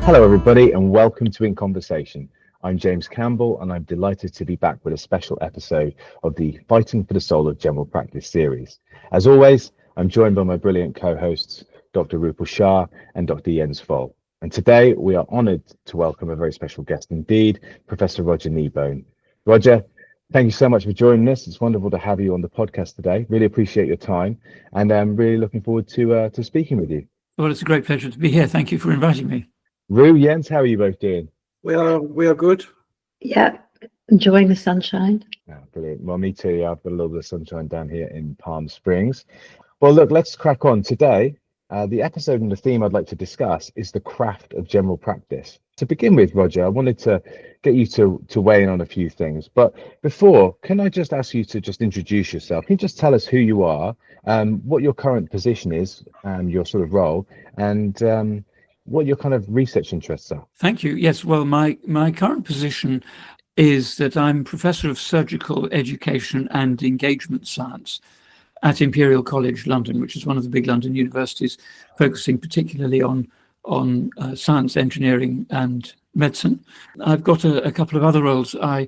Hello, everybody, and welcome to In Conversation. I'm James Campbell, and I'm delighted to be back with a special episode of the Fighting for the Soul of General Practice series. As always, I'm joined by my brilliant co-hosts, Dr. Rupal Shah and Dr. Jens Foell. And today we are honoured to welcome a very special guest indeed, Professor Roger Kneebone. Roger, thank you so much for joining us. It's wonderful to have you on the podcast today. Really appreciate your time, and I'm really looking forward to speaking with you. Well, it's a great pleasure to be here. Thank you for inviting me. Ru, Jens, how are you both doing? We are good. Yeah, enjoying the sunshine. Oh, brilliant. Well, me too. Yeah, I've got a little bit of sunshine down here in Palm Springs. Well, look, let's crack on. Today, the episode and the theme I'd like to discuss is the craft of general practice. To begin with, Roger, I wanted to get you to weigh in on a few things. But before, can I just ask you to just introduce yourself? Can you just tell us who you are, what your current position is, your sort of role, and what your kind of research interests are? Thank you. Yes, well, my current position is that I'm Professor of Surgical Education and Engagement Science at Imperial College London, which is one of the big London universities, focusing particularly on science, engineering and medicine. I've got a couple of other roles. I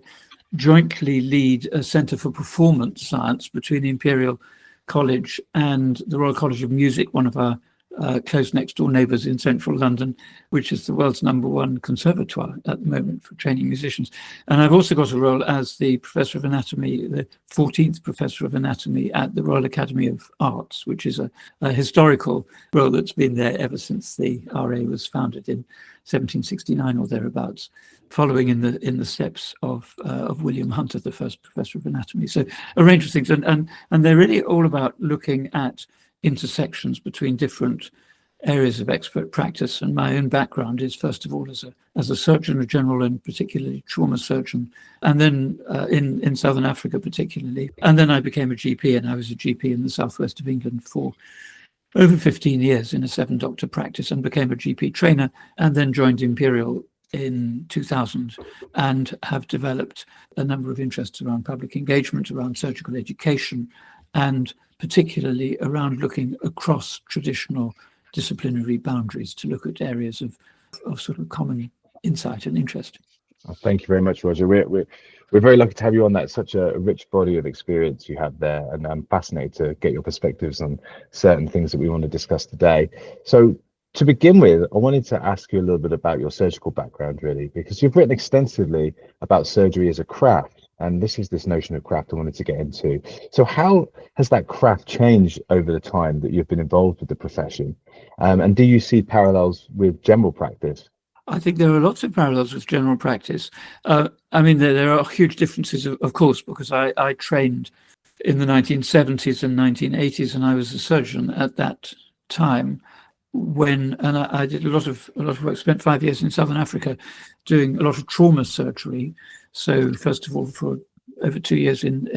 jointly lead a Centre for Performance Science between the Imperial College and the Royal College of Music, one of our close next door neighbours in central London, which is the world's #1 conservatoire at the moment for training musicians. And I've also got a role as the Professor of Anatomy, the 14th Professor of Anatomy at the Royal Academy of Arts, which is a historical role that's been there ever since the RA was founded in 1769 or thereabouts, following in the steps of William Hunter, the first Professor of Anatomy. So a range of things, and they're really all about looking at intersections between different areas of expert practice. And my own background is, first of all, as a surgeon, a general and particularly trauma surgeon, and then in Southern Africa particularly. And then I became a GP, and I was a GP in the southwest of England for over 15 years in a 7-doctor practice, and became a GP trainer, and then joined Imperial in 2000 and have developed a number of interests around public engagement, around surgical education, and particularly around looking across traditional disciplinary boundaries to look at areas of sort of common insight and interest. Oh, thank you very much, Roger. We're very lucky to have you on that. Such a rich body of experience you have there, and I'm fascinated to get your perspectives on certain things that we want to discuss today. So to begin with, I wanted to ask you a little bit about your surgical background, really, because you've written extensively about surgery as a craft. And this is this notion of craft I wanted to get into. So how has that craft changed over the time that you've been involved with the profession? And do you see parallels with general practice? I think there are lots of parallels with general practice. I mean, there are huge differences, of course, because I trained in the 1970s and 1980s, and I was a surgeon at that time. And I did a lot of work, spent 5 years in Southern Africa doing a lot of trauma surgery. So first of all, for over 2 years in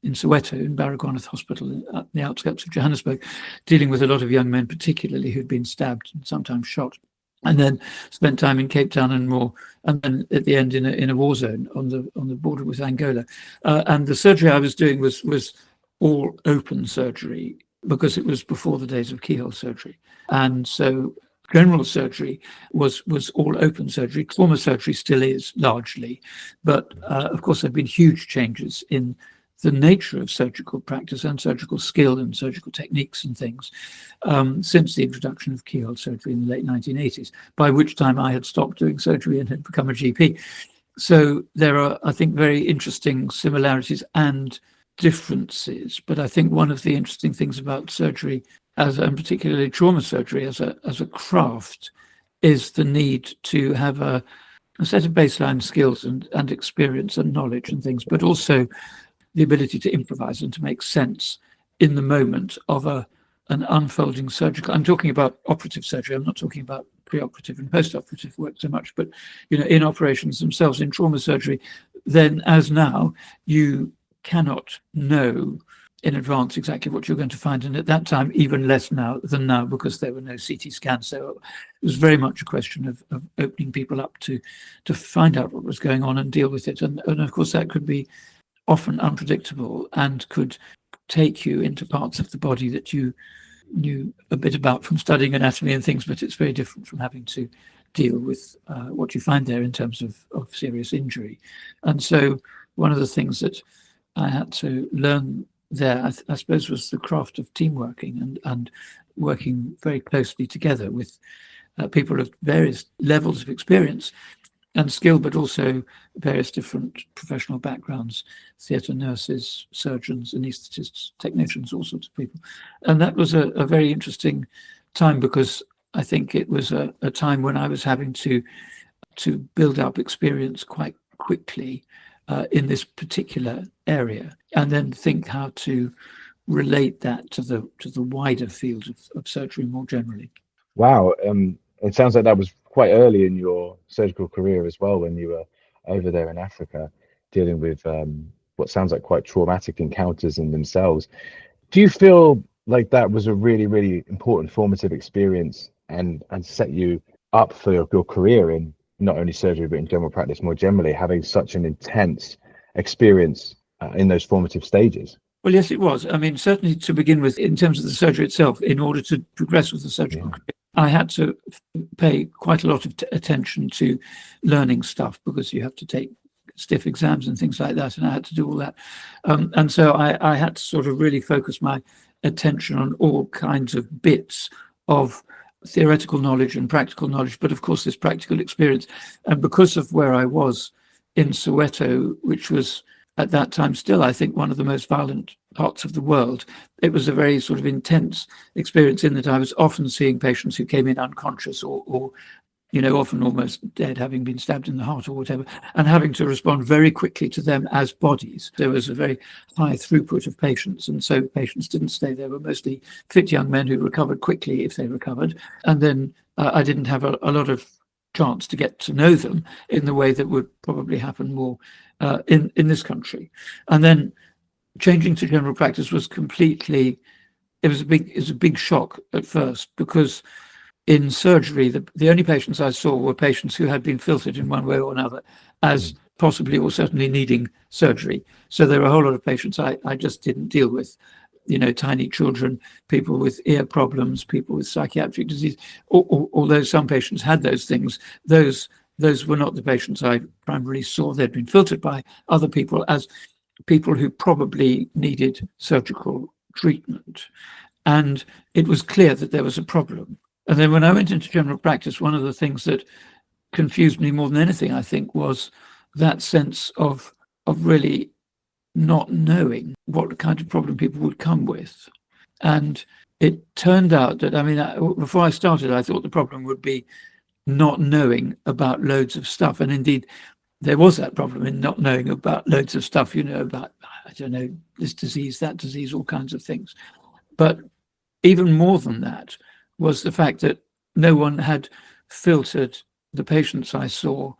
Soweto, in Baragwanath Hospital at the outskirts of Johannesburg, dealing with a lot of young men, particularly who'd been stabbed and sometimes shot. And then spent time in Cape Town and then at the end in a war zone on the border with Angola. And the surgery I was doing was all open surgery, because it was before the days of keyhole surgery. And so general surgery was all open surgery. Trauma surgery still is largely, but of course there have been huge changes in the nature of surgical practice and surgical skill and surgical techniques and things since the introduction of keyhole surgery in the late 1980s, by which time I had stopped doing surgery and had become a GP. So there are, I think, very interesting similarities and differences, but I think one of the interesting things about surgery, and particularly trauma surgery as a craft, is the need to have a set of baseline skills and experience and knowledge and things, but also the ability to improvise and to make sense in the moment of an unfolding surgical. I'm talking about operative surgery. I'm not talking about preoperative and postoperative work so much, but in operations themselves, in trauma surgery, then as now, you cannot know in advance exactly what you're going to find, and at that time even less now than now, because there were no CT scans. So it was very much a question of opening people up to find out what was going on and deal with it, and of course that could be often unpredictable and could take you into parts of the body that you knew a bit about from studying anatomy and things, but it's very different from having to deal with what you find there in terms of serious injury. And so one of the things that I had to learn there, I suppose, was the craft of team working and working very closely together with people of various levels of experience and skill, but also various different professional backgrounds, theatre nurses, surgeons, anaesthetists, technicians, all sorts of people. And that was a very interesting time, because I think it was a time when I was having to build up experience quite quickly in this particular area, and then think how to relate that to the wider field of surgery more generally. Wow. It sounds like that was quite early in your surgical career as well, when you were over there in Africa dealing with what sounds like quite traumatic encounters in themselves. Do you feel like that was a really, really important formative experience and set you up for your career in not only surgery but in general practice more generally, having such an intense experience in those formative stages? Well, yes, it was. I mean, certainly to begin with, in terms of the surgery itself, in order to progress with the surgical career, I had to pay quite a lot of attention to learning stuff, because you have to take stiff exams and things like that, and I had to do all that. And so I had to sort of really focus my attention on all kinds of bits of theoretical knowledge and practical knowledge, but of course this practical experience. And because of where I was in Soweto, which was at that time still, I think, one of the most violent parts of the world, it was a very sort of intense experience, in that I was often seeing patients who came in unconscious or often almost dead, having been stabbed in the heart or whatever, and having to respond very quickly to them as bodies. There was a very high throughput of patients, and so patients didn't stay. They were mostly fit young men who recovered quickly if they recovered. And then I didn't have a lot of chance to get to know them in the way that would probably happen more in this country. And then changing to general practice was completely, it was a big shock at first, because in surgery, the only patients I saw were patients who had been filtered in one way or another as possibly or certainly needing surgery. So there were a whole lot of patients I just didn't deal with. Tiny children, people with ear problems, people with psychiatric disease. Although some patients had those things, those were not the patients I primarily saw. They'd been filtered by other people as people who probably needed surgical treatment. And it was clear that there was a problem. And then when I went into general practice, one of the things that confused me more than anything, I think, was that sense of really not knowing what kind of problem people would come with. And it turned out that, before I started, I thought the problem would be not knowing about loads of stuff. And indeed, there was that problem in not knowing about loads of stuff, about, I don't know, this disease, that disease, all kinds of things. But even more than that was the fact that no one had filtered the patients I saw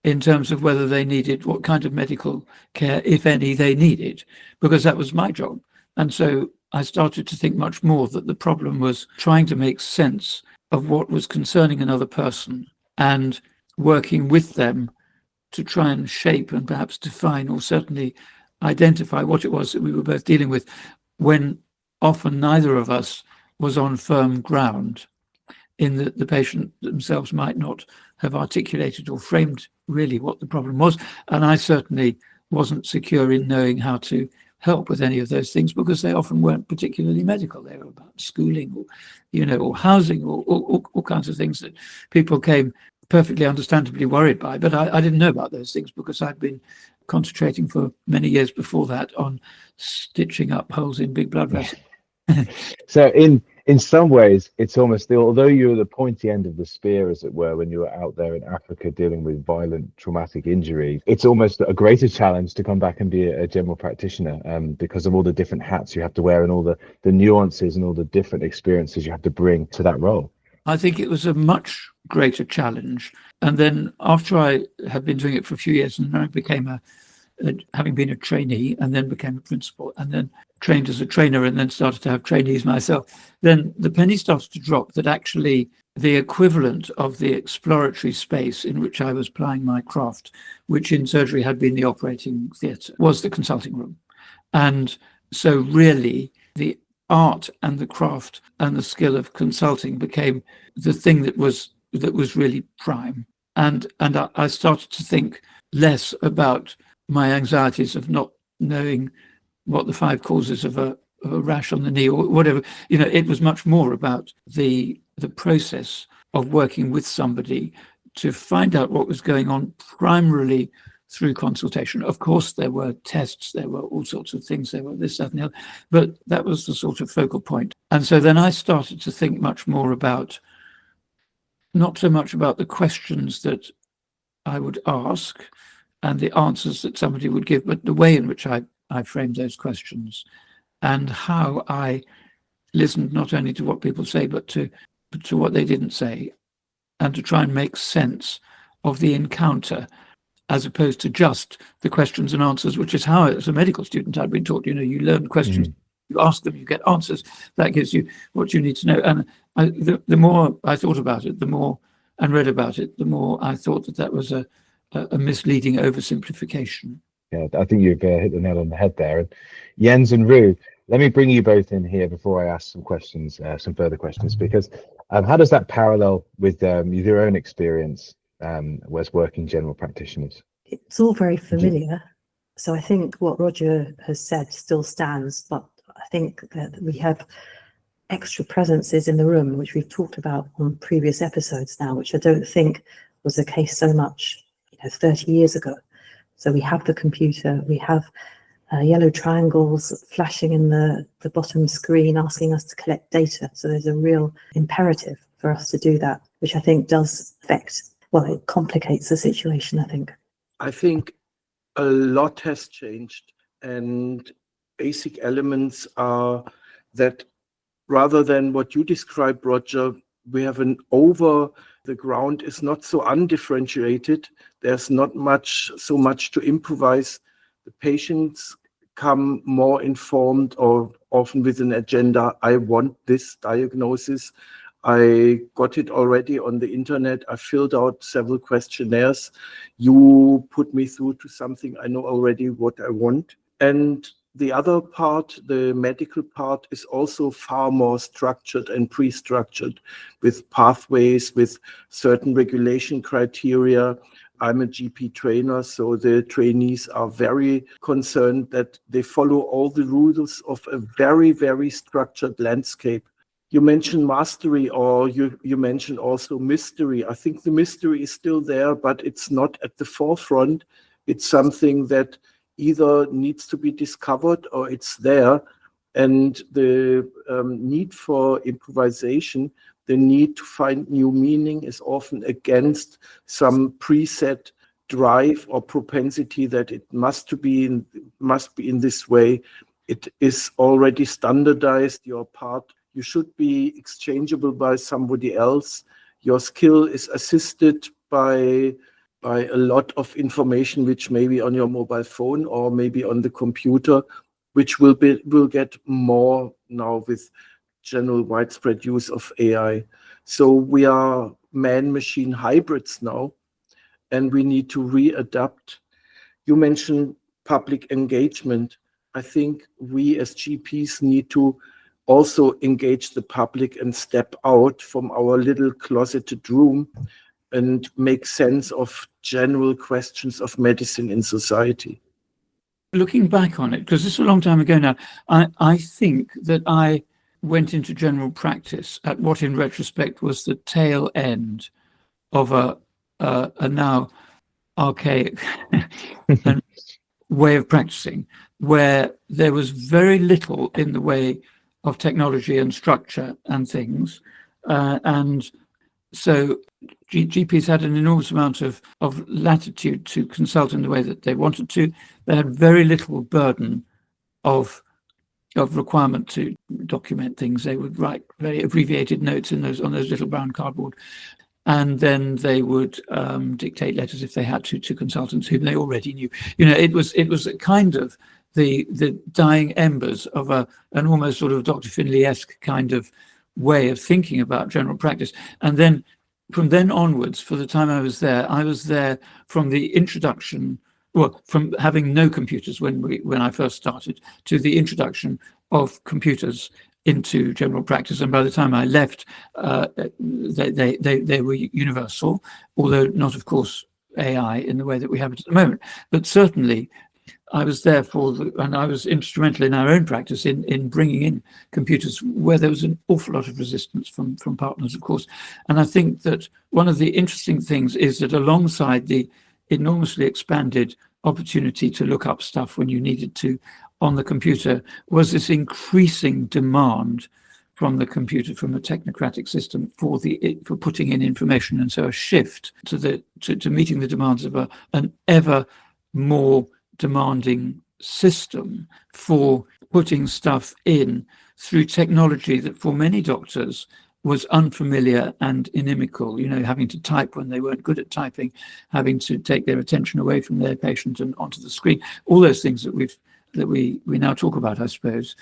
in terms of whether they needed, what kind of medical care, if any, they needed, because that was my job. And so I started to think much more that the problem was trying to make sense of what was concerning another person and working with them to try and shape and perhaps define, or certainly identify, what it was that we were both dealing with, when often neither of us was on firm ground, in that the patient themselves might not have articulated or framed really what the problem was. And I certainly wasn't secure in knowing how to help with any of those things, because they often weren't particularly medical. They were about schooling or housing or all kinds of things that people came perfectly understandably worried by. But I didn't know about those things, because I'd been concentrating for many years before that on stitching up holes in big blood vessels. So in some ways, it's almost, although you're the pointy end of the spear, as it were, when you were out there in Africa dealing with violent traumatic injury, it's almost a greater challenge to come back and be a general practitioner, because of all the different hats you have to wear and all the nuances and all the different experiences you have to bring to that role. I think it was a much greater challenge. And then after I had been doing it for a few years, and then I became having been a trainee, and then became a principal, and then trained as a trainer, and then started to have trainees myself, then the penny started to drop that actually the equivalent of the exploratory space in which I was plying my craft, which in surgery had been the operating theatre, was the consulting room. And so really the art and the craft and the skill of consulting became the thing that was really prime. And I started to think less about my anxieties of not knowing what the 5 causes of a rash on the knee or whatever. It was much more about the process of working with somebody to find out what was going on, primarily through consultation. Of course, there were tests, there were all sorts of things, there were this, that, and the other, but that was the sort of focal point. And so then I started to think much more about, not so much about the questions that I would ask and the answers that somebody would give, but the way in which I framed those questions and how I listened not only to what people say, but to what they didn't say, and to try and make sense of the encounter, as opposed to just the questions and answers, which is how, as a medical student, I'd been taught, you learn questions, you ask them, you get answers. That gives you what you need to know. And the more I thought about it, the more and read about it, the more I thought that was a misleading oversimplification. Yeah, I think you've hit the nail on the head there. And Jens and Ru, let me bring you both in here before I ask some questions, some further questions, because how does that parallel with your own experience as working general practitioners? It's all very familiar. So I think what Roger has said still stands, but I think that we have extra presences in the room, which we've talked about on previous episodes now, which I don't think was the case so much 30 years ago. So we have the computer, we have yellow triangles flashing in the bottom screen asking us to collect data. So there's a real imperative for us to do that, which I think does affect, it complicates the situation, I think a lot has changed, and basic elements are that rather than what you described, Roger, we have the ground is not so undifferentiated. There's not so much to improvise. The patients come more informed, or often with an agenda. I want this diagnosis. I got it already on the internet. I filled out several questionnaires. You put me through to something. I know already what I want. And the other part, the medical part, is also far more structured and pre-structured with pathways, with certain regulation criteria. I'm a GP trainer, so the trainees are very concerned that they follow all the rules of a very, very structured landscape. You mentioned mastery, or you mentioned also mystery. I think the mystery is still there, but it's not at the forefront. It's something that either needs to be discovered or it's there. And the need for improvisation, the need to find new meaning, is often against some preset drive or propensity that it must be in this way. It is already standardized. Your part, you should be exchangeable by somebody else. Your skill is assisted by a lot of information, which may be on your mobile phone or maybe on the computer, which will get more now with general widespread use of AI. So we are man-machine hybrids now, and we need to readapt. You mentioned public engagement. I think we as GPs need to also engage the public and step out from our little closeted room and make sense of general questions of medicine in society. Looking back on it, because this is a long time ago now, I think that I went into general practice at what in retrospect was the tail end of a now archaic way of practicing, where there was very little in the way of technology and structure and things. And so GPs had an enormous amount of latitude to consult in the way that they wanted to. They had very little burden of requirement to document things. They would write very abbreviated notes on those little brown cardboard, and then they would dictate letters if they had to consultants whom they already knew. It was a kind of the dying embers of an almost sort of Dr. Finlay-esque kind of way of thinking about general practice. And then from then onwards, for the time I was there from the introduction, from having no computers when I first started, to the introduction of computers into general practice, and by the time I left, they were universal, although not, of course, AI in the way that we have it at the moment. But certainly, I was there and I was instrumental in our own practice in bringing in computers where there was an awful lot of resistance from partners, of course. And I think that one of the interesting things is that alongside the enormously expanded opportunity to look up stuff when you needed to on the computer was this increasing demand from the computer, from a technocratic system for putting in information, and so a shift to meeting the demands of an ever more demanding system for putting stuff in through technology that for many doctors was unfamiliar and inimical, having to type when they weren't good at typing, having to take their attention away from their patient and onto the screen. All those things that we now talk about, I suppose,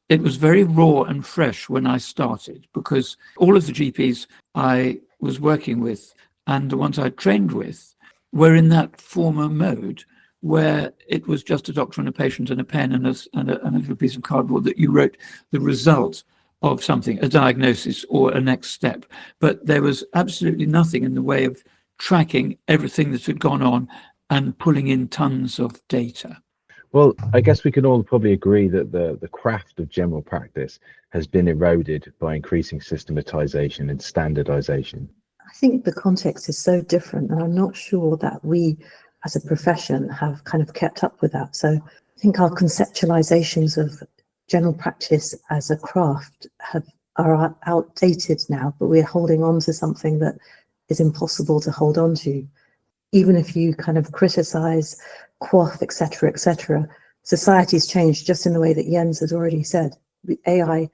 it was very raw and fresh when I started, because all of the GPs I was working with and the ones I trained with were in that former mode where it was just a doctor and a patient and a pen and a little piece of cardboard that you wrote the result of something, a diagnosis or a next step. But there was absolutely nothing in the way of tracking everything that had gone on and pulling in tons of data. Well, I guess we can all probably agree that the craft of general practice has been eroded by increasing systematization and standardization. I think the context is so different, and I'm not sure that we as a profession have kind of kept up with that. So I think our conceptualizations of general practice as a craft are outdated now, but we're holding on to something that is impossible to hold on to. Even if you kind of criticize QoF, etc., society's changed just in the way that Jens has already said. AI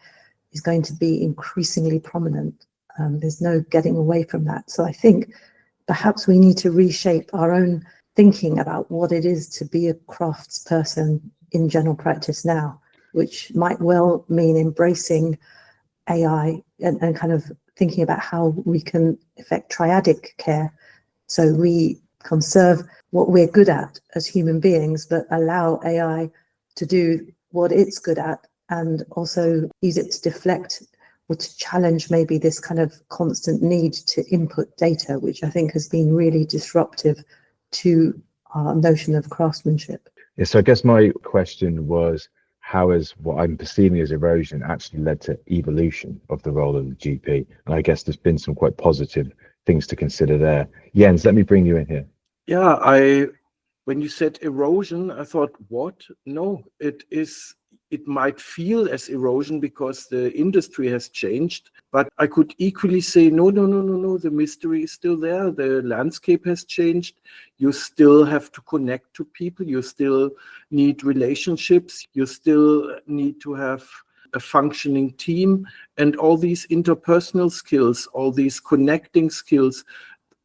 is going to be increasingly prominent. There's no getting away from that. So I think perhaps we need to reshape our own thinking about what it is to be a craftsperson in general practice now, which might well mean embracing AI and kind of thinking about how we can effect triadic care. So we conserve what we're good at as human beings, but allow AI to do what it's good at, and also use it to deflect or to challenge maybe this kind of constant need to input data, which I think has been really disruptive to our notion of craftsmanship. Yeah, so I guess my question was, how has what I'm perceiving as erosion actually led to evolution of the role of the GP? And I guess there's been some quite positive things to consider there. Jens, let me bring you in here. Yeah, when you said erosion, I thought, what? No, it might feel as erosion because the industry has changed, but I could equally say, no, the mystery is still there. The landscape has changed. You still have to connect to people. You still need relationships. You still need to have a functioning team, and all these interpersonal skills, all these connecting skills.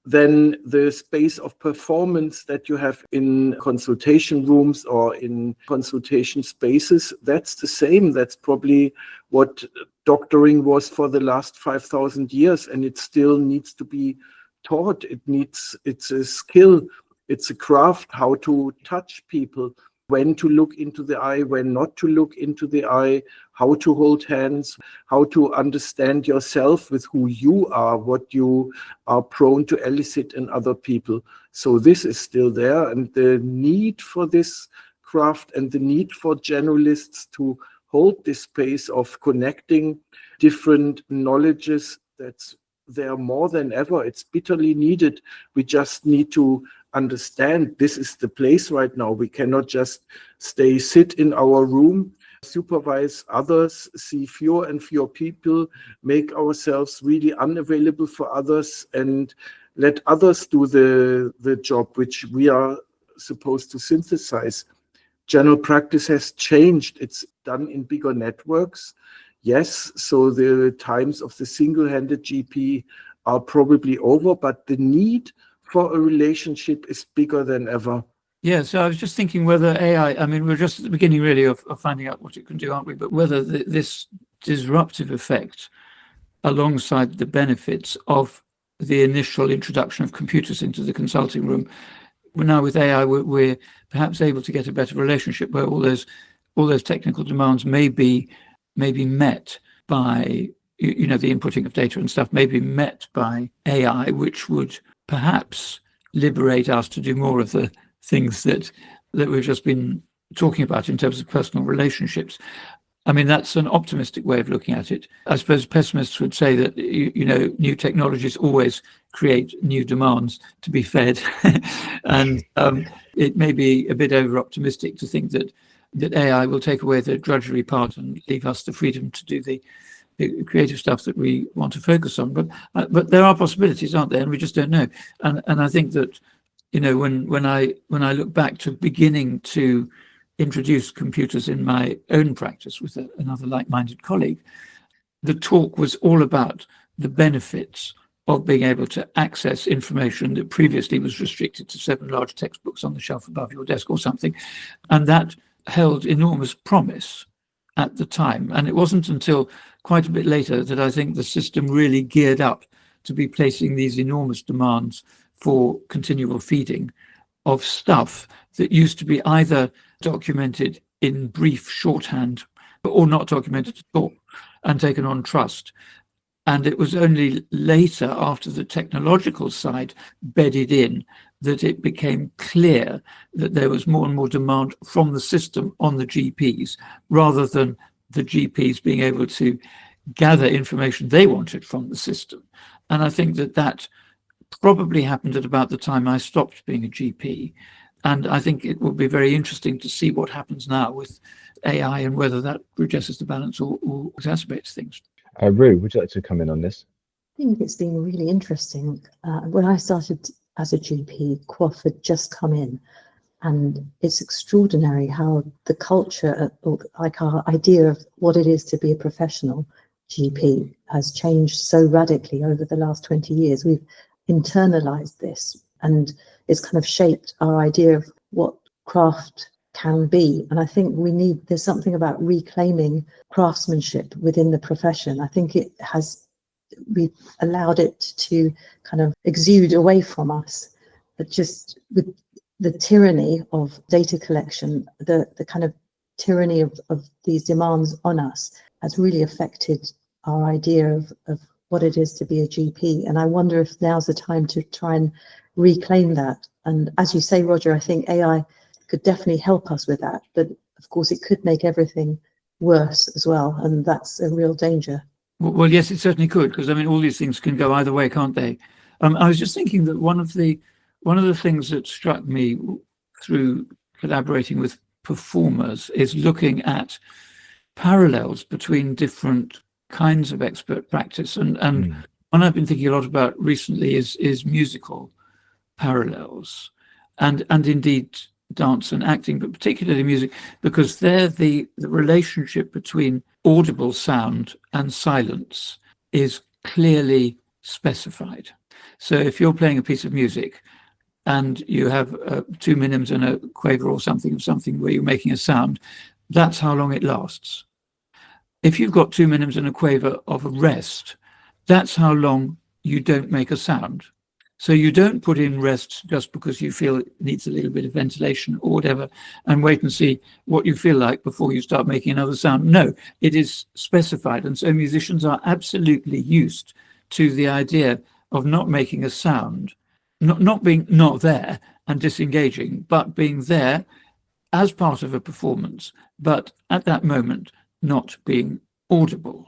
Then the space of performance that you have in consultation rooms or in consultation spaces, that's the same. That's probably what doctoring was for the last 5,000 years, and it still needs to be taught. It's a skill, it's a craft, how to touch people, when to look into the eye, when not to look into the eye, how to hold hands, how to understand yourself with who you are, what you are prone to elicit in other people. So this is still there, and the need for this craft and the need for generalists to hold this space of connecting different knowledges, that's there more than ever. It's bitterly needed. We just need to understand this is the place right now. We cannot just sit in our room, supervise others, see fewer and fewer people, make ourselves really unavailable for others, and let others do the job which we are supposed to synthesize. General practice has changed. It's done in bigger networks. Yes, so the times of the single-handed GP are probably over, but the need for a relationship is bigger than ever. Yeah, so I was just thinking whether AI, I mean, we're just at the beginning really of finding out what it can do, aren't we? But whether this disruptive effect, alongside the benefits of the initial introduction of computers into the consulting room, now with AI, we're perhaps able to get a better relationship where all those technical demands may be may be met by, the inputting of data and stuff may be met by AI, which would perhaps liberate us to do more of the things that we've just been talking about in terms of personal relationships. I mean, that's an optimistic way of looking at it. I suppose pessimists would say that, new technologies always create new demands to be fed. And it may be a bit over-optimistic to think that AI will take away the drudgery part and leave us the freedom to do the creative stuff that we want to focus on. But there are possibilities, aren't there? And we just don't know. And I think that, when I look back to beginning to introduce computers in my own practice with another like-minded colleague, the talk was all about the benefits of being able to access information that previously was restricted to 7 large textbooks on the shelf above your desk or something. And that held enormous promise at the time. And it wasn't until quite a bit later that I think the system really geared up to be placing these enormous demands for continual feeding of stuff that used to be either documented in brief shorthand or not documented at all and taken on trust. And it was only later, after the technological side bedded in, that it became clear that there was more and more demand from the system on the GPs, rather than the GPs being able to gather information they wanted from the system. And I think that probably happened at about the time I stopped being a GP. And I think it will be very interesting to see what happens now with AI and whether that redresses the balance or exacerbates things. Ru, would you like to come in on this? I think it's been really interesting. When I started as a GP, QoF had just come in, and it's extraordinary how the culture, like our idea of what it is to be a professional GP, has changed so radically over the last 20 years. We've internalized this, and it's kind of shaped our idea of what craft can be. And I think there's something about reclaiming craftsmanship within the profession. I think we've allowed it to kind of exude away from us, but just with the tyranny of data collection, the kind of tyranny of these demands on us has really affected our idea of what it is to be a GP. And I wonder if now's the time to try and reclaim that. And as you say, Roger, I think AI could definitely help us with that. But of course, it could make everything worse as well. And that's a real danger. Well, yes, it certainly could, because I mean, all these things can go either way, can't they? I was just thinking that one of the things that struck me through collaborating with performers is looking at parallels between different kinds of expert practice. And one I've been thinking a lot about recently is musical parallels, and indeed dance and acting, but particularly music, because there the relationship between audible sound and silence is clearly specified. So if you're playing a piece of music and you have 2 minims and a quaver or something where you're making a sound, that's how long it lasts. If you've got 2 minims and a quaver of a rest, that's how long you don't make a sound. So you don't put in rest just because you feel it needs a little bit of ventilation or whatever, and wait and see what you feel like before you start making another sound. No, it is specified. And so musicians are absolutely used to the idea of not making a sound, not being not there and disengaging, but being there as part of a performance, but at that moment not being audible.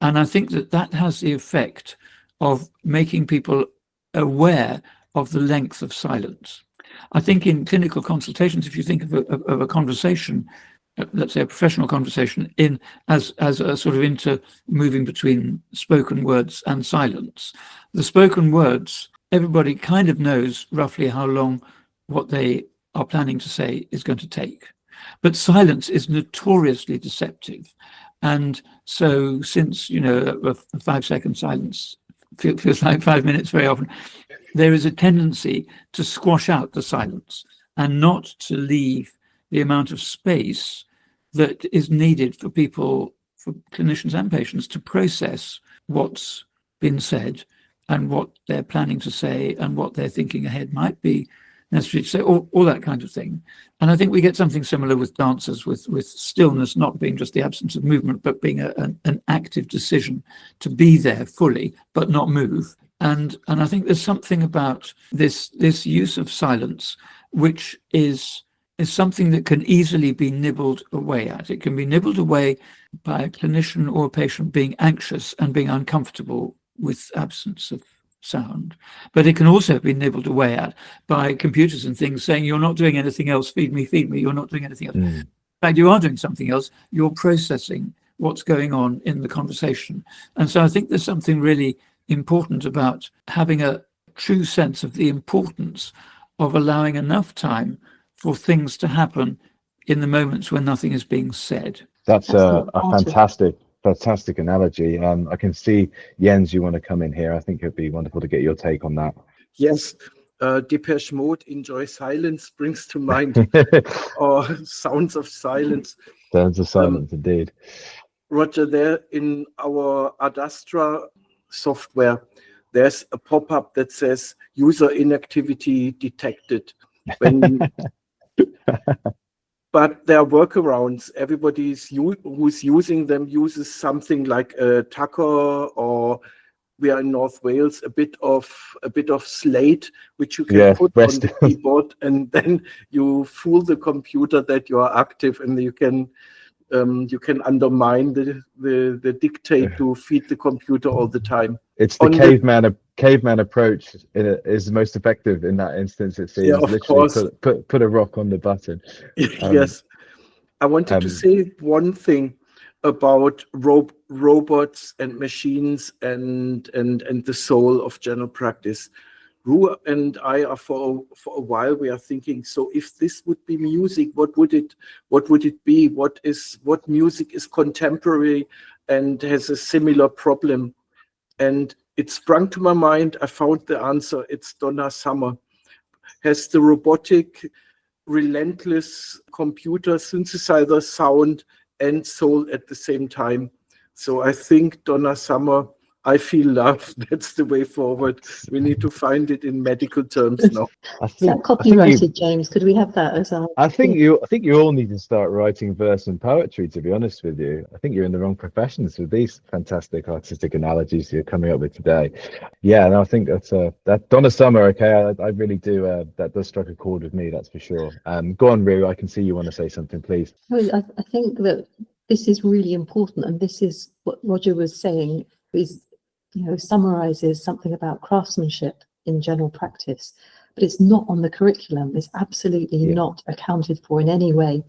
And I think that has the effect of making people aware of the length of silence. I think in clinical consultations, if you think of a conversation, let's say a professional conversation, as a sort of moving between spoken words and silence, the spoken words, everybody kind of knows roughly how long what they are planning to say is going to take. But silence is notoriously deceptive. And so since, a 5-second silence feels like 5 minutes very often, there is a tendency to squash out the silence and not to leave the amount of space that is needed for people, for clinicians and patients, to process what's been said and what they're planning to say and what they're thinking ahead might be necessary to say, all that kind of thing. And I think we get something similar with dancers, with stillness not being just the absence of movement, but being an active decision to be there fully, but not move. And I think there's something about this use of silence, which is something that can easily be nibbled away at. It can be nibbled away by a clinician or a patient being anxious and being uncomfortable with absence of sound. But it can also be nibbled away at by computers and things saying, you're not doing anything else, feed me, you're not doing anything else. In fact, you are doing something else. You're processing what's going on in the conversation. And so I think there's something really important about having a true sense of the importance of allowing enough time for things to happen in the moments when nothing is being said. That's a fantastic analogy. I can see, Jens, you want to come in here. I think it'd be wonderful to get your take on that. Yes, Depeche Mode, Enjoy Silence brings to mind, or Sounds of Silence. Sounds of Silence, indeed. Roger, there in our Adastra software, there's a pop-up that says user inactivity detected. But there are workarounds. Everybody who's using them uses something like a Tucker, or we are in North Wales, a bit of Slate, which you can put on the keyboard, and then you fool the computer that you are active, and you can undermine the dictate to feed the computer all the time. It's the caveman approach is most effective in that instance. It seems. Yeah, of course. Put a rock on the button. Yes, I wanted to say one thing about robots and machines and the soul of general practice. Ru and I are for a while we are thinking, so if this would be music, what would it be? What music is contemporary and has a similar problem? And it sprung to my mind. I found the answer. It's Donna Summer. Has the robotic, relentless computer synthesizer sound and soul at the same time. So I think Donna Summer, I feel love. That's the way forward. We need to find it in medical terms now. Is that copyrighted, James? Could we have that as our? I think you all need to start writing verse and poetry. To be honest with you, I think you're in the wrong professions with these fantastic artistic analogies you're coming up with today. Yeah, and I think that Donna Summer. Okay, I really do. That does strike a chord with me. That's for sure. Go on, Ru. I can see you want to say something, please. I think that this is really important, and this is what Roger was saying. Is summarizes something about craftsmanship in general practice, but it's not on the curriculum. It's absolutely not accounted for in any way.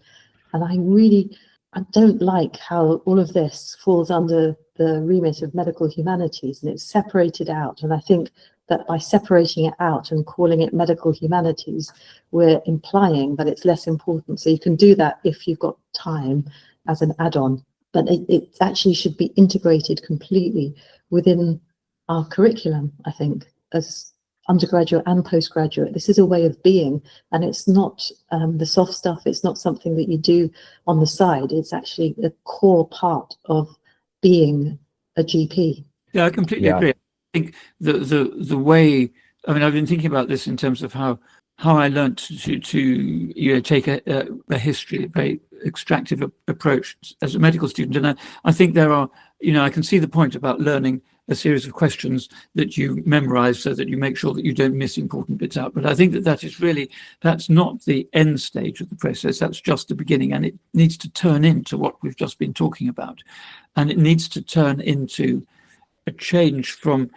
And I don't like how all of this falls under the remit of medical humanities, and it's separated out. And I think that by separating it out and calling it medical humanities, we're implying that it's less important. So you can do that if you've got time as an add-on, but it actually should be integrated completely within our curriculum, I think, as undergraduate and postgraduate. This is a way of being, and it's not the soft stuff. It's not something that you do on the side. It's actually a core part of being a GP. Yeah, I completely agree. I think the way, I mean, I've been thinking about this in terms of how I learned to take a history, a very extractive approach as a medical student. And I think there are, I can see the point about learning a series of questions that you memorize so that you make sure that you don't miss important bits out. But I think that's not the end stage of the process. That's just the beginning, and it needs to turn into what we've just been talking about. And it needs to turn into a change from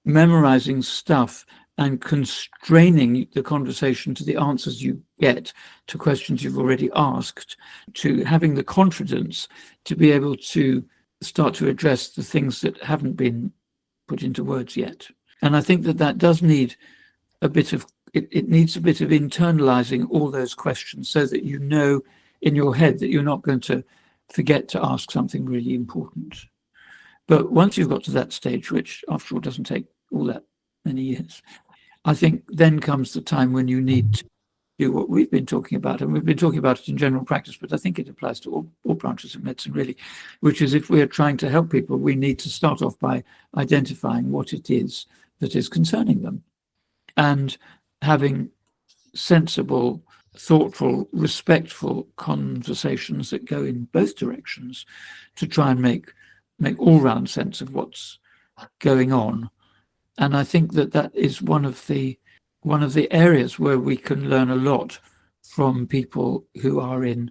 memorizing stuff and constraining the conversation to the answers you get to questions you've already asked, to having the confidence to be able to start to address the things that haven't been put into words yet. And I think that does need a bit of, it needs a bit of internalizing all those questions so that you know in your head that you're not going to forget to ask something really important. But once you've got to that stage, which after all doesn't take all that many years, I think then comes the time when you need to do what we've been talking about, and we've been talking about it in general practice, but I think it applies to all branches of medicine really, which is if we are trying to help people, we need to start off by identifying what it is that is concerning them, and having sensible, thoughtful, respectful conversations that go in both directions to try and make all-round sense of what's going on. And I think that is one of the areas where we can learn a lot from people who are in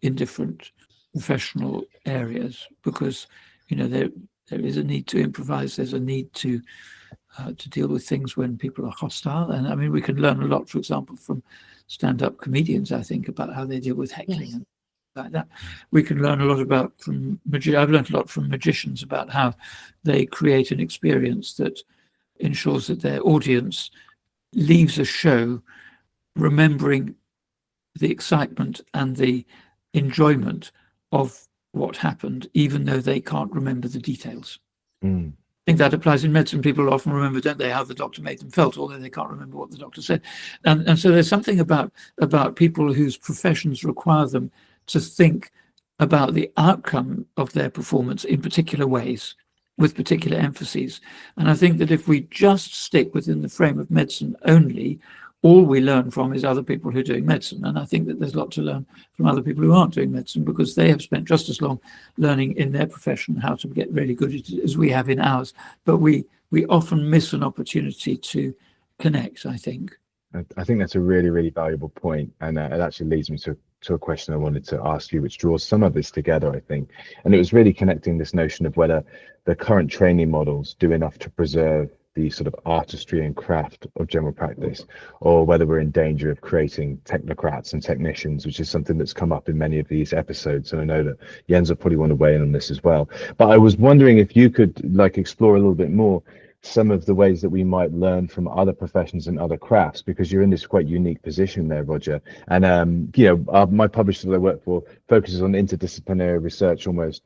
different professional areas, because there is a need to improvise. There's a need to deal with things when people are hostile. And I mean, we can learn a lot, for example, from stand-up comedians, I think, about how they deal with heckling and like that. We can learn a lot I've learned a lot from magicians about how they create an experience that ensures that their audience leaves a show remembering the excitement and the enjoyment of what happened, even though they can't remember the details. I think that applies in medicine. People often remember, don't they, how the doctor made them felt, although they can't remember what the doctor said. And so there's something about people whose professions require them to think about the outcome of their performance in particular ways, with particular emphases. And I think that if we just stick within the frame of medicine only, all we learn from is other people who are doing medicine. And I think that there's a lot to learn from other people who aren't doing medicine, because they have spent just as long learning in their profession how to get really good at it as we have in ours. But we often miss an opportunity to connect, I think. I think that's a really, really valuable point. And it actually leads me to a question I wanted to ask you, which draws some of this together, I think. And it was really connecting this notion of whether the current training models do enough to preserve the sort of artistry and craft of general practice, or whether we're in danger of creating technocrats and technicians, which is something that's come up in many of these episodes. And I know that Jens will probably want to weigh in on this as well. But I was wondering if you could explore a little bit more some of the ways that we might learn from other professions and other crafts, because you're in this quite unique position there, Roger. And my publisher that I work for focuses on interdisciplinary research almost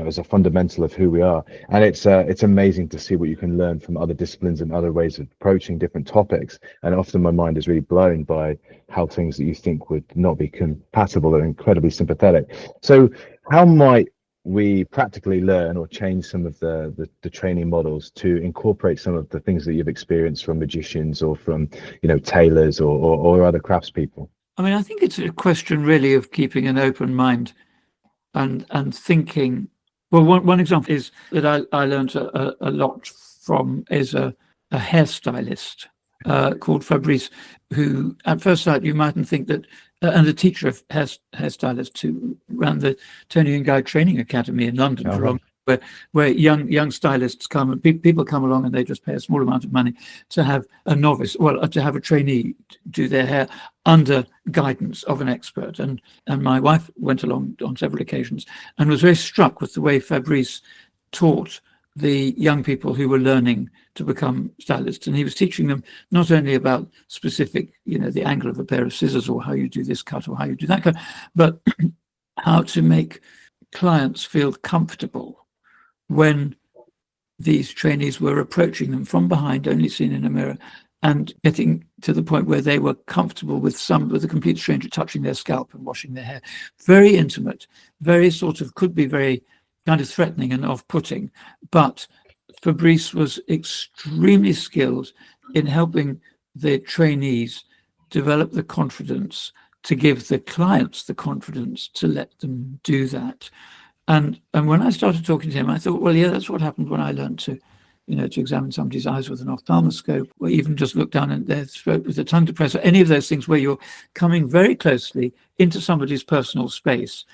as a fundamental of who we are. And it's amazing to see what you can learn from other disciplines and other ways of approaching different topics. And often my mind is really blown by how things that you think would not be compatible are incredibly sympathetic. So how might we practically learn or change some of the training models to incorporate some of the things that you've experienced from magicians or from tailors or other craftspeople? I mean, I think it's a question really of keeping an open mind and thinking. Well, one example is that I learned a lot from is a hairstylist called Fabrice, who at first sight you mightn't think that, and a teacher of hairstylists who ran the Tony and Guy Training Academy in London for a long, where young stylists come and people come along and they just pay a small amount of money to have a novice, to have a trainee do their hair under guidance of an expert. And my wife went along on several occasions and was very struck with the way Fabrice taught the young people who were learning to become stylists. And he was teaching them not only about specific, the angle of a pair of scissors or how you do this cut or how you do that cut, but how to make clients feel comfortable when these trainees were approaching them from behind, only seen in a mirror, and getting to the point where they were comfortable with a complete stranger touching their scalp and washing their hair. Very intimate, very could be very kind of threatening and off-putting. But Fabrice was extremely skilled in helping the trainees develop the confidence to give the clients the confidence to let them do that. And when I started talking to him, I thought, well, yeah, that's what happened when I learned to examine somebody's eyes with an ophthalmoscope, or even just look down at their throat with a tongue depressor, any of those things where you're coming very closely into somebody's personal space.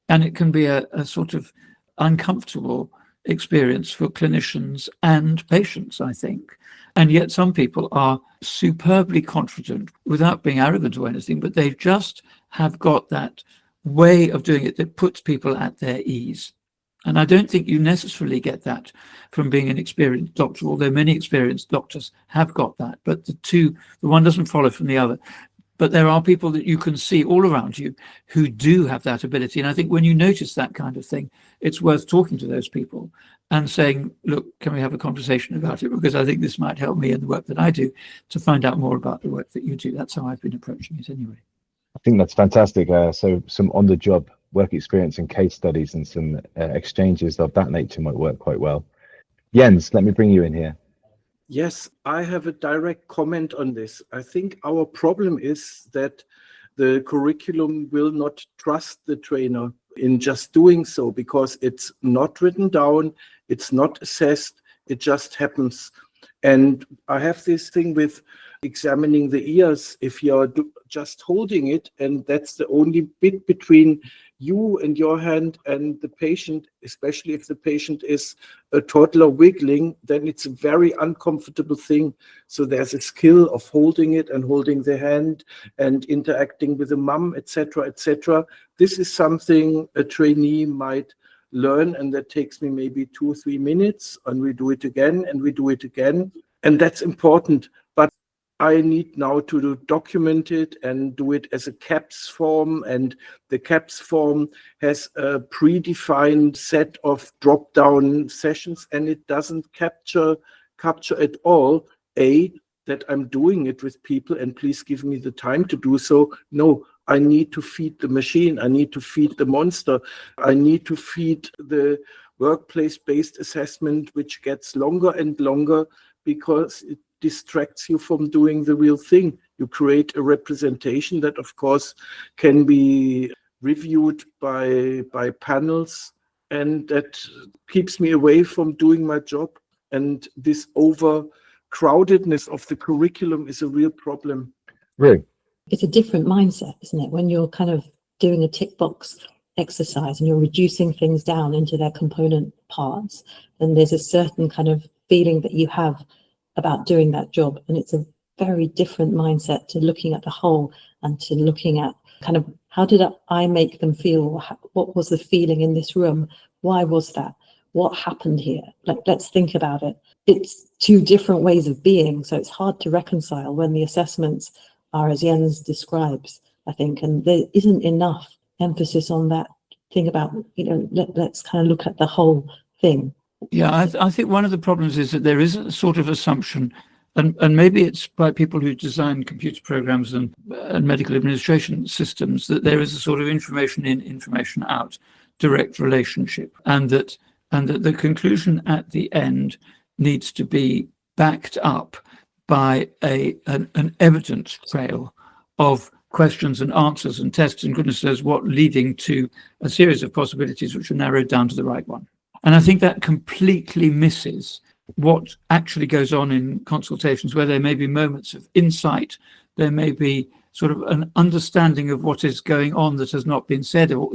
And it can be a sort of uncomfortable experience for clinicians and patients, I think. And yet some people are superbly confident without being arrogant or anything, but they just have got that way of doing it that puts people at their ease. And I don't think you necessarily get that from being an experienced doctor, although many experienced doctors have got that. But the one doesn't follow from the other. But there are people that you can see all around you who do have that ability. And I think when you notice that kind of thing, it's worth talking to those people and saying, look, can we have a conversation about it? Because I think this might help me in the work that I do to find out more about the work that you do. That's how I've been approaching it anyway. I think that's fantastic. So some on-the-job work experience and case studies and some exchanges of that nature might work quite well. Jens, let me bring you in here. Yes, I have a direct comment on this. I think our problem is that the curriculum will not trust the trainer in just doing so, because it's not written down, it's not assessed, it just happens. And I have this thing with examining the ears. If you're just holding it, and that's the only bit between you and your hand and the patient, especially if the patient is a toddler wiggling, then it's a very uncomfortable thing. So there's a skill of holding it and holding the hand and interacting with the mum, etc., etc. This is something a trainee might learn, and that takes me maybe 2 or 3 minutes, and we do it again and we do it again, and that's important. But I need now to document it and do it as a CAPS form, and the CAPS form has a predefined set of drop-down sessions, and it doesn't capture at all that I'm doing it with people and please give me the time to do so. No, I need to feed the machine, I need to feed the monster, I need to feed the workplace-based assessment, which gets longer and longer because it distracts you from doing the real thing. You create a representation that, of course, can be reviewed by panels, and that keeps me away from doing my job. And this overcrowdedness of the curriculum is a real problem. Really? It's a different mindset, isn't it? When you're kind of doing a tick box exercise and you're reducing things down into their component parts, then there's a certain kind of feeling that you have about doing that job. And it's a very different mindset to looking at the whole and to looking at kind of, how did I make them feel? What was the feeling in this room? Why was that? What happened here? Like, let's think about it. It's two different ways of being. So it's hard to reconcile when the assessments are as Jens describes, I think, and there isn't enough emphasis on that thing about, let's kind of look at the whole thing. Yeah, I think one of the problems is that there is a sort of assumption, and maybe it's by people who design computer programs and medical administration systems, that there is a sort of information in, information out, direct relationship, and that the conclusion at the end needs to be backed up by an evidence trail of questions and answers and tests and goodness knows what, leading to a series of possibilities which are narrowed down to the right one. And I think that completely misses what actually goes on in consultations, where there may be moments of insight, there may be sort of an understanding of what is going on that has not been said, or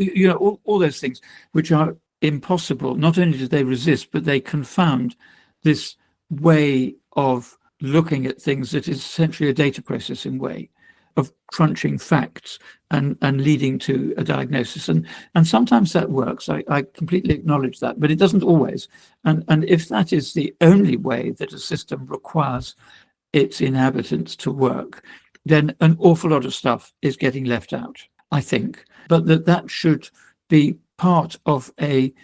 all those things which are impossible. Not only do they resist, but they confound this way of looking at things that is essentially a data processing way of crunching facts and leading to a diagnosis. And sometimes that works. I completely acknowledge that, but it doesn't always. And if that is the only way that a system requires its inhabitants to work, then an awful lot of stuff is getting left out, I think. But that should be part of it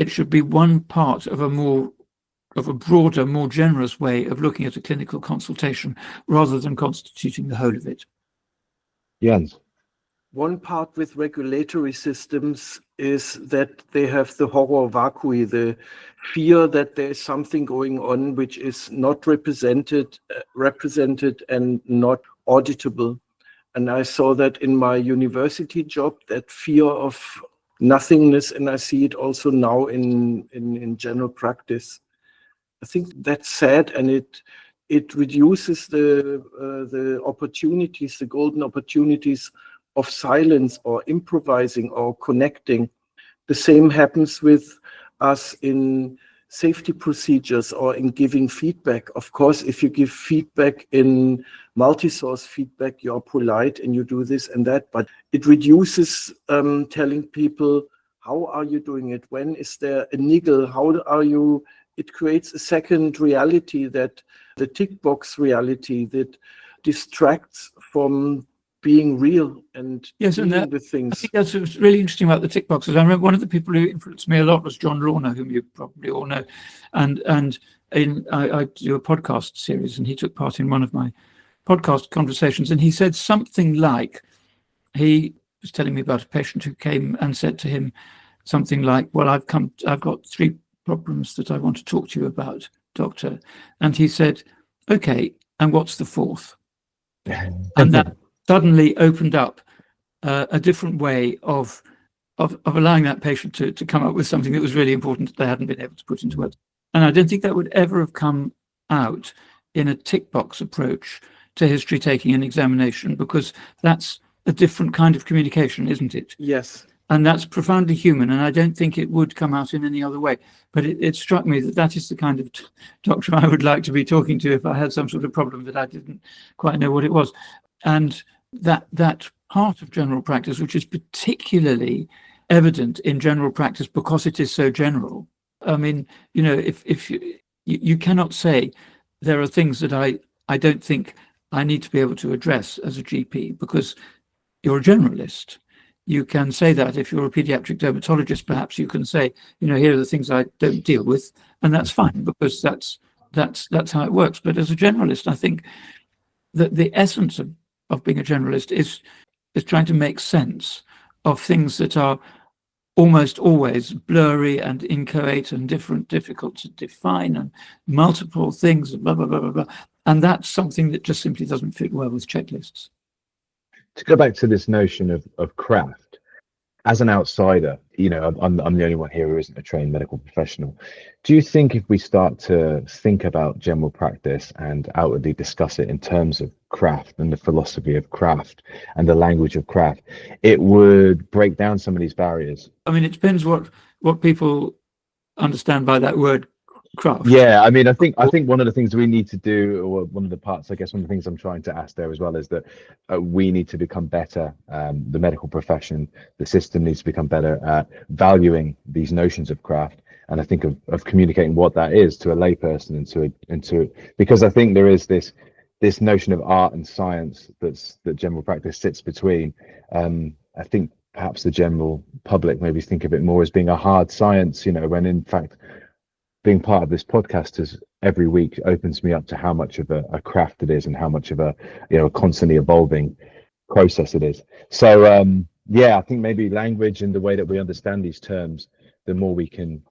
should be one part of a broader, more generous way of looking at a clinical consultation rather than constituting the whole of it. Jens? One part with regulatory systems is that they have the horror vacui, the fear that there is something going on which is not represented and not auditable. And I saw that in my university job, that fear of nothingness, and I see it also now in general practice. I think that's sad, and it reduces the opportunities, the golden opportunities of silence or improvising or connecting. The same happens with us in safety procedures or in giving feedback. Of course, if you give feedback in multi-source feedback, you're polite and you do this and that, but it reduces telling people, how are you doing it? When is there a niggle? How are you? It creates a second reality, that the tick box reality that distracts from being real and dealing with things. I think that's what's really interesting about the tick boxes. I remember one of the people who influenced me a lot was John Lorna, whom you probably all know. And I do a podcast series, and he took part in one of my podcast conversations, and he said something like, he was telling me about a patient who came and said to him something like, well, I've got 3 problems that I want to talk to you about. doctor, and he said, "Okay, and what's the fourth?" And that suddenly opened up a different way of allowing that patient to come up with something that was really important that they hadn't been able to put into words. And I don't think that would ever have come out in a tick box approach to history taking and examination, because that's a different kind of communication, isn't it? Yes. And that's profoundly human, and I don't think it would come out in any other way. But it struck me that that is the kind of doctor I would like to be talking to if I had some sort of problem that I didn't quite know what it was. And that part of general practice, which is particularly evident in general practice because it is so general. I mean, if you cannot say there are things that I don't think I need to be able to address as a GP because you're a generalist. You can say that if you're a pediatric dermatologist, perhaps you can say, here are the things I don't deal with, and that's fine because that's how it works. But as a generalist, I think that the essence of being a generalist is trying to make sense of things that are almost always blurry and inchoate and difficult to define, and multiple things, blah, blah, blah, blah, blah. And that's something that just simply doesn't fit well with checklists. To go back to this notion of craft, as an outsider, I'm the only one here who isn't a trained medical professional. Do you think if we start to think about general practice and outwardly discuss it in terms of craft and the philosophy of craft and the language of craft, it would break down some of these barriers? I mean, it depends what people understand by that word craft. Yeah, I mean, I think one of the things we need to do, or one of the parts, I guess one of the things I'm trying to ask there as well, is that we need to become better. The medical profession, the system needs to become better at valuing these notions of craft, and I think of communicating what that is to a layperson into because I think there is this notion of art and science that general practice sits between. I think perhaps the general public maybe think of it more as being a hard science, when in fact being part of this podcast is every week opens me up to how much of a craft it is and how much of a constantly evolving process it is. So I think maybe language and the way that we understand these terms, the more we can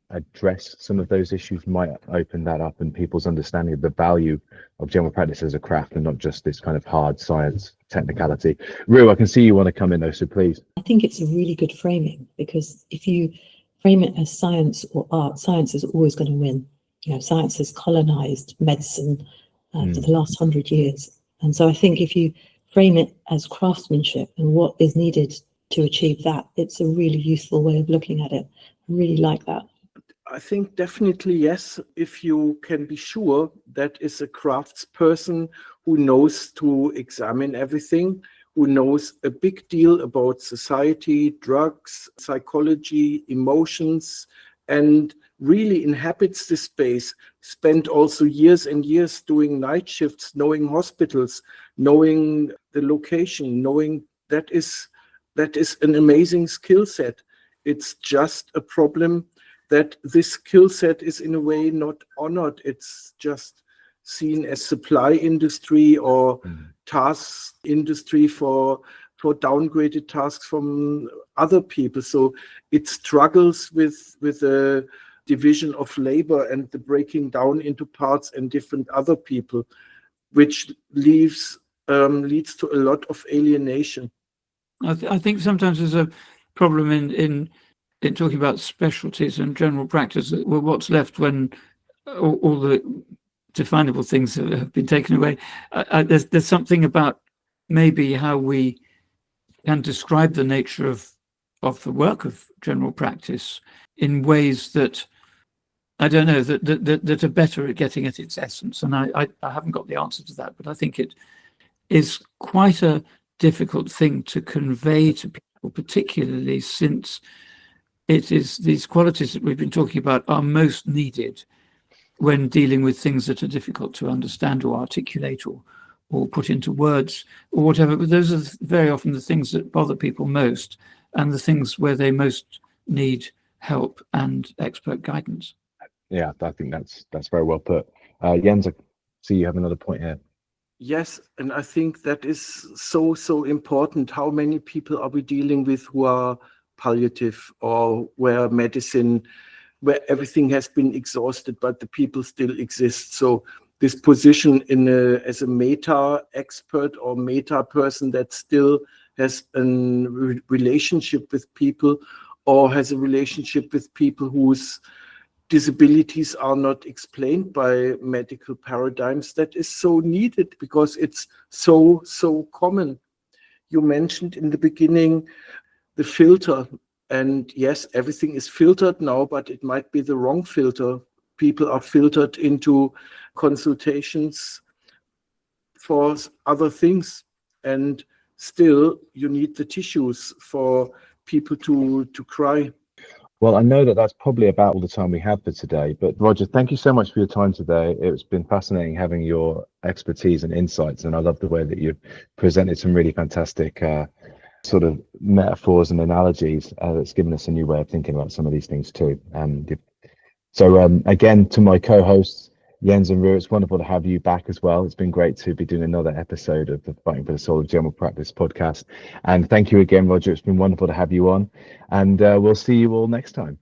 address some of those issues, might open that up and people's understanding of the value of general practice as a craft and not just this kind of hard science technicality. Ru, I can see you want to come in though, so please. I think it's a really good framing, because if you frame it as science or art, science is always going to win. Science has colonized medicine for the last 100 years. And so I think if you frame it as craftsmanship and what is needed to achieve that, it's a really useful way of looking at it. I really like that. I think definitely yes, if you can be sure that is a craftsperson who knows to examine everything, who knows a big deal about society, drugs, psychology, emotions, and really inhabits this space, spent also years and years doing night shifts, knowing hospitals, knowing the location, knowing that is an amazing skill set. It's just a problem that this skill set is in a way not honored. It's just seen as supply industry or task industry for downgraded tasks from other people. So it struggles with a division of labor and the breaking down into parts and different other people, which leads to a lot of alienation. I think sometimes there's a problem in talking about specialties and general practice. Well, what's left when all the definable things have been taken away? There's something about maybe how we can describe the nature of the work of general practice in ways that I don't know that are better at getting at its essence. And I haven't got the answer to that, but I think it is quite a difficult thing to convey to people, particularly since it is these qualities that we've been talking about are most needed when dealing with things that are difficult to understand or articulate or put into words or whatever. But those are very often the things that bother people most and the things where they most need help and expert guidance. Yeah, I think that's very well put. Jens, I see you have another point here. Yes, and I think that is so important. How many people are we dealing with who are palliative or where medicine where everything has been exhausted, but the people still exist. So this position as a meta expert or meta person that still has a relationship with people, or has a relationship with people whose disabilities are not explained by medical paradigms, that is so needed because it's so common. You mentioned in the beginning the filter, and yes, everything is filtered now, but it might be the wrong filter. People are filtered into consultations for other things, and still you need the tissues for people to cry. Well, I know that that's probably about all the time we have for today, but Roger, thank you so much for your time today. It's been fascinating having your expertise and insights, and I love the way that you've presented some really fantastic sort of metaphors and analogies that's given us a new way of thinking about some of these things too. So again, to my co-hosts, Jens and Ru, it's wonderful to have you back as well. It's been great to be doing another episode of the Fighting for the Soul of General Practice podcast. And thank you again, Roger. It's been wonderful to have you on. And we'll see you all next time.